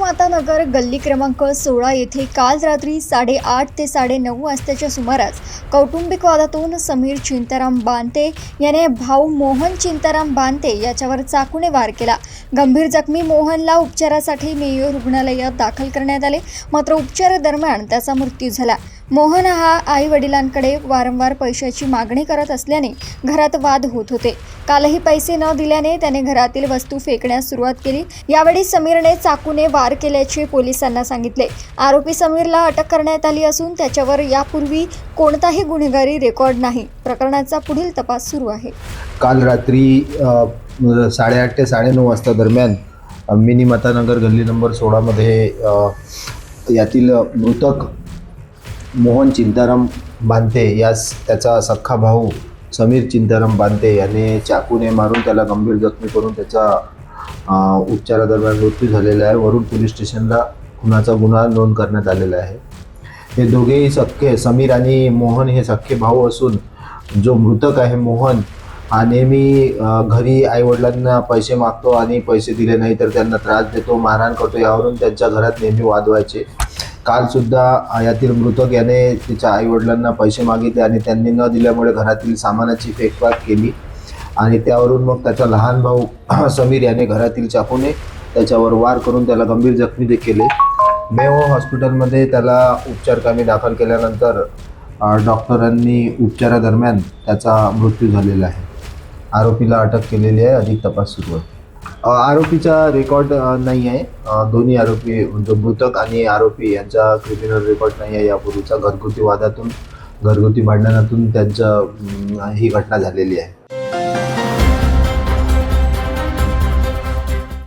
माता नगर गल्ली क्रमांक 16 येथे काल रात्री 8:30 ते 9:30 वाजताच्या सुमारास कौटुंबिक वादातून समीर चिंताराम बांते याने भाऊ मोहन चिंताराम बांते याच्यावर चाकूने वार केला। गंभीर जखमी मोहनला उपचारासाठी मेयो रुग्णालयात दाखल करण्यात आले, मात्र उपचारादरम्यान त्याचा मृत्यू झाला। मोहन हा आई वडिलांकडे वारंवार पैशाची मागणी करत असल्याने घरात वाद होत होते। कालही पैसे न दिल्याने त्याने घरातील वस्तू फेकण्यास सुरुवात केली। यावेळी समीरने चाकूने वार केल्याचे पोलिसांना सांगितले। आरोपी समीरला अटक करण्यात आली असून त्याच्यावर यापूर्वी कोणताही गुन्हेगारी रेकॉर्ड नाही। प्रकरणाचा पुढील तपास सुरू आहे। काल रात्री 8:30 ते 9:30 वाजता दरम्यान मिनी मातानगर गल्ली नंबर 16 मध्ये यातील मृतक मोहन चिंताराम बांते यास त्याचा सख्खा भाऊ समीर चिंताराम बांते याने चाकूने मारून त्याला गंभीर जखमी करून त्याचा उपचारादरम्यान मृत्यू झालेला आहे। वरुड पोलीस स्टेशनला खुनाचा गुन्हा नोंद करण्यात आलेला आहे। हे दोघेही सख्खे समीर आणि मोहन हे सख्खे भाऊ असून जो मृतक आहे मोहन हा नेहमी घरी आईवडिलांना पैसे मागतो आणि पैसे दिले नाही तर त्यांना त्रास देतो, मारहाण करतो। यावरून त्यांच्या घरात नेहमी वाद व्हायचे। कालसुद्धा यातील मृतक याने तिच्या आईवडिलांना पैसे मागितले आणि त्यांनी न दिल्यामुळे घरातील सामानाची फेकफाक केली आणि त्यावरून मग त्याचा लहान भाऊ समीर याने घरातील चाकूने त्याच्यावर वार करून त्याला गंभीर जखमी केले। मेयो हॉस्पिटलमध्ये त्याला उपचारकामी दाखल केल्यानंतर डॉक्टरांनी उपचारादरम्यान त्याचा मृत्यू झालेला आहे। आरोपीला अटक केलेली आहे, अधिक तपास सुरू आहे। आरोपीचा रेकॉर्ड नाही आहे। दोन्ही आरोपी जो मृतक आणि आरोपी यांचा क्रिमिनल रेकॉर्ड नाही आहे। यापूर्वीचा घरगुती वादातून घरगुती भांडणातून त्यांच्या ही घटना झालेली आहे।